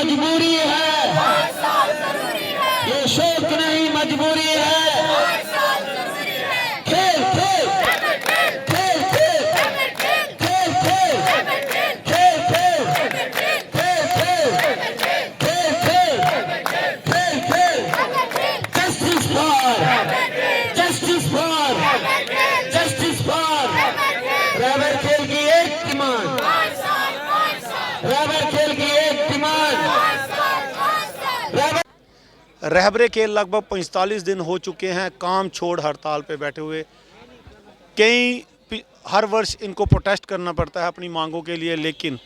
मजबूरी है, ये शौक नहीं मजबूरी है। खेल खेल खेल खेल खेल खेल खेल खेल खेल खेल justice for justice for justice for रैबर खेल की एक डिमांड, रैबर खेल की एक डिमांड। रहबरे खेल लगभग 45 दिन हो चुके हैं काम छोड़ हड़ताल पे बैठे हुए। हर वर्ष इनको प्रोटेस्ट करना पड़ता है अपनी मांगों के लिए, लेकिन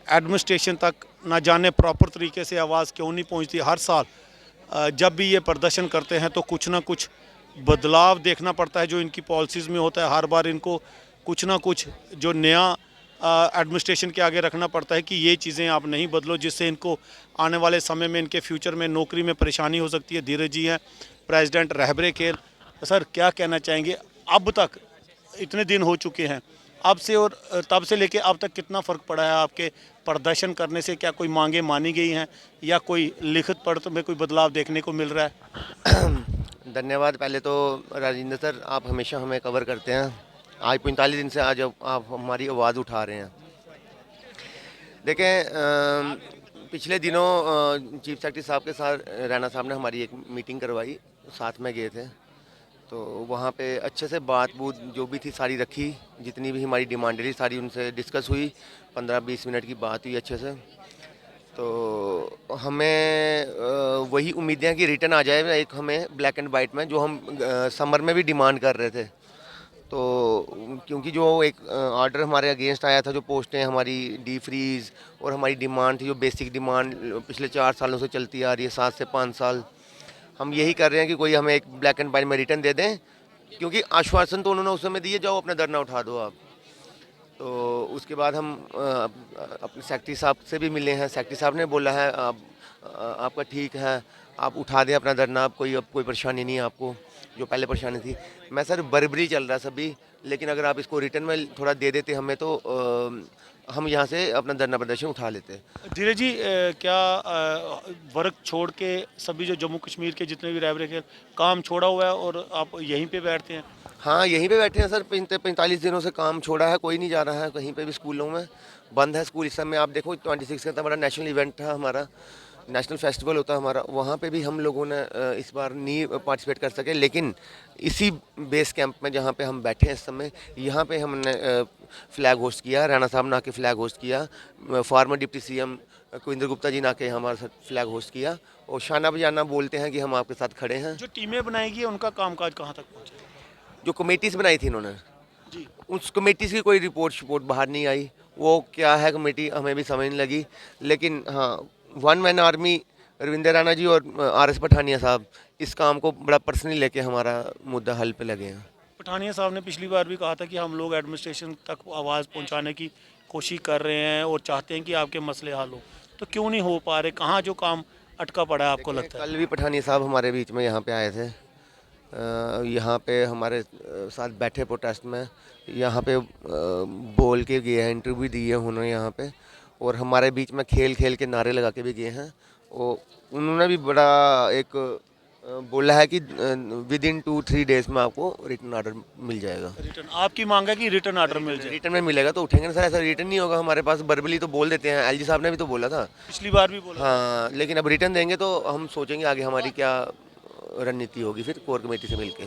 एडमिनिस्ट्रेशन तक ना जाने प्रॉपर तरीके से आवाज़ क्यों नहीं पहुंचती। हर साल जब भी ये प्रदर्शन करते हैं तो कुछ ना कुछ बदलाव देखना पड़ता है जो इनकी पॉलिसीज़ में होता है। हर बार इनको कुछ ना कुछ जो नया एडमिनिस्ट्रेशन के आगे रखना पड़ता है कि ये चीज़ें आप नहीं बदलो, जिससे इनको आने वाले समय में इनके फ्यूचर में नौकरी में परेशानी हो सकती है। धीरज जी हैं प्रेसिडेंट रहबरे खेल। सर क्या कहना चाहेंगे, अब तक इतने दिन हो चुके हैं, अब से और तब से लेके अब तक कितना फ़र्क पड़ा है आपके प्रदर्शन करने से? क्या कोई मांगे मानी गई हैं या कोई लिखित पढ़त में कोई बदलाव देखने को मिल रहा है? धन्यवाद। पहले तो राजेंद्र सर, आप हमेशा हमें कवर करते हैं। आज 45 दिन से आज आप हमारी आवाज़ उठा रहे हैं। देखें, पिछले दिनों चीफ सेक्रेटरी साहब के साथ राणा साहब ने हमारी एक मीटिंग करवाई, साथ में गए थे। तो वहाँ पे अच्छे से बात बूत जो भी थी सारी रखी, जितनी भी हमारी डिमांड थी सारी उनसे डिस्कस हुई। 15-20 मिनट की बात हुई अच्छे से। तो हमें वही उम्मीदें हैं कि रिटर्न आ जाए एक हमें ब्लैक एंड वाइट में, जो हम समर में भी डिमांड कर रहे थे। तो क्योंकि जो एक ऑर्डर हमारे अगेंस्ट आया था, जो पोस्टें हमारी डी फ्रीज और हमारी डिमांड थी, जो बेसिक डिमांड पिछले 4 सालों से चलती आ रही है, 7 से 5 साल, हम यही कर रहे हैं कि कोई हमें एक ब्लैक एंड वाइट में रिटर्न दे दें। क्योंकि आश्वासन तो उन्होंने उस समय दिए, जाओ अपना धरना उठा दो आप। तो उसके बाद हम अपने सेक्रेटरी साहब से भी मिले हैं। सेक्रेटरी साहब ने बोला है आपका ठीक है, आप उठा दें अपना धरना, अब कोई परेशानी नहीं है आपको, जो पहले परेशानी थी। मैं सर बर्बरी चल रहा है सभी, लेकिन अगर आप इसको रिटर्न में थोड़ा दे देते हमें तो हम यहाँ से अपना धरना प्रदर्शन उठा लेते। धीरज जी, क्या वर्क छोड़ के सभी जो जम्मू कश्मीर के जितने भी रहबरे खेल काम छोड़ा हुआ है और आप यहीं पे बैठते हैं? हाँ, यहीं पे बैठे हैं सर। 45 दिनों से काम छोड़ा है, कोई नहीं जा रहा है कहीं पे भी। स्कूलों में बंद है स्कूल इस समय। आप देखो 26 का इतना बड़ा नेशनल इवेंट था हमारा, नेशनल फेस्टिवल होता है हमारा, वहाँ पे भी हम लोगों ने इस बार नहीं पार्टिसिपेट कर सके। लेकिन इसी बेस कैंप में जहाँ पे हम बैठे हैं इस समय, यहाँ पे हमने फ्लैग होस्ट किया। राणा साहब ने आके फ्लैग होस्ट किया, farmer deputy CM कुविंदर Gupta ji ने आके हमारे साथ फ्लैग होस्ट किया, और शाना बजाना बोलते हैं कि हम आपके साथ खड़े हैं। जो टीमें बनाई गई उनका कामकाज कहाँ तक पहुँचा? जो कमेटीज़ बनाई थी इन्होंने जी, उस कमेटी की कोई रिपोर्ट बाहर नहीं आई। वो क्या है कमेटी हमें भी समझ नहीं लगी। लेकिन हाँ, one man army Ravindra Rana ji और RS पठानिया साहब इस काम को बड़ा पर्सनली लेके हमारा मुद्दा हल पे लगे हैं। पठानिया साहब ने पिछली बार भी कहा था कि हम लोग एडमिनिस्ट्रेशन तक आवाज़ पहुंचाने की कोशिश कर रहे हैं और चाहते हैं कि आपके मसले हल हो, तो क्यों नहीं हो पा रहे? कहाँ जो काम अटका पड़ा है आपको लगता है? कल भी पठानिया साहब हमारे बीच में यहाँ पे आए थे, यहाँ पे हमारे साथ बैठे प्रोटेस्ट में, यहाँ पे बोल के गए हैं, इंटरव्यू दिए हैं उन्होंने यहाँ पे, और हमारे बीच में खेल खेल के नारे लगा के भी गए हैं। और उन्होंने भी बड़ा एक बोला है कि विदिन 2-3 डेज़ में आपको रिटर्न ऑर्डर मिल जाएगा। रिटर्न आपकी मांग है कि रिटर्न ऑर्डर मिल जाए? रिटर्न में मिलेगा तो उठेंगे ना सर, ऐसा रिटर्न नहीं होगा हमारे पास। बर्बली तो बोल देते हैं, LG साहब ने भी तो बोला था, पिछली बार भी बोला। हाँ, लेकिन अब रिटर्न देंगे तो हम सोचेंगे आगे हमारी क्या रणनीति होगी फिर कोर कमेटी से मिलके।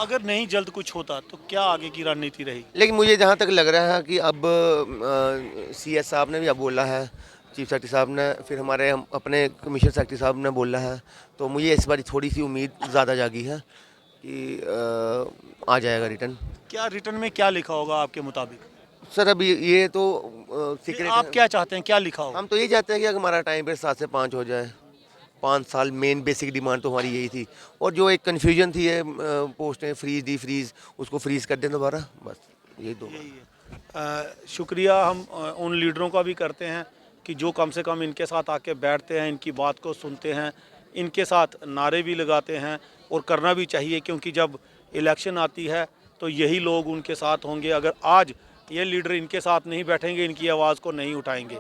अगर नहीं जल्द कुछ होता तो क्या आगे की रणनीति रहेगी? लेकिन मुझे जहाँ तक लग रहा है कि अब CS साहब ने भी अब बोला है, चीफ सेक्रेटरी साहब ने, फिर हमारे अपने कमिश्नर सेक्रेटरी साहब ने बोला है, तो मुझे इस बार थोड़ी सी उम्मीद ज़्यादा जागी है कि आ जाएगा रिटर्न। क्या रिटर्न में क्या लिखा होगा आपके मुताबिक? सर अभी ये तो सीक्रेट आप क्या चाहते हैं, क्या लिखा होगा? हम तो ये चाहते हैं कि अगर हमारा टाइम पे 7 से 5 हो जाए, 5 साल। मेन बेसिक डिमांड तो हमारी यही थी, और जो एक कन्फ्यूजन थी है पोस्टें फ्रीज डी फ्रीज, उसको फ्रीज कर दें दोबारा, बस यही दो। शुक्रिया हम उन लीडरों का भी करते हैं कि जो कम से कम इनके साथ आके बैठते हैं, इनकी बात को सुनते हैं, इनके साथ नारे भी लगाते हैं, और करना भी चाहिए क्योंकि जब इलेक्शन आती है तो यही लोग उनके साथ होंगे। अगर आज ये लीडर इनके साथ नहीं बैठेंगे, इनकी आवाज़ को नहीं उठाएंगे,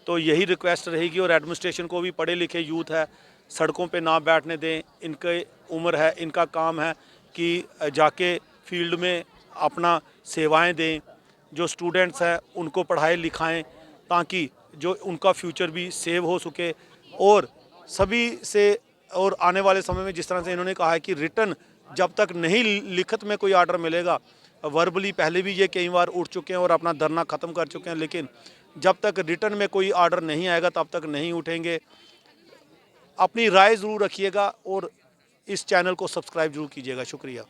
तो यही रिक्वेस्ट रहेगी। और एडमिनिस्ट्रेशन को भी, पढ़े लिखे यूथ है, सड़कों पे ना बैठने दें। इनके उम्र है, इनका काम है कि जाके फील्ड में अपना सेवाएं दें। जो स्टूडेंट्स हैं उनको पढ़ाएं लिखाएं, ताकि जो उनका फ्यूचर भी सेव हो सके। और सभी से, और आने वाले समय में जिस तरह से इन्होंने कहा है कि रिटर्न जब तक नहीं, लिखित में कोई आर्डर मिलेगा, वर्बली पहले भी ये कई बार उठ चुके हैं और अपना धरना ख़त्म कर चुके हैं, लेकिन जब तक रिटर्न में कोई आर्डर नहीं आएगा तब तक नहीं उठेंगे। अपनी राय ज़रूर रखिएगा और इस चैनल को सब्सक्राइब जरूर कीजिएगा। शुक्रिया।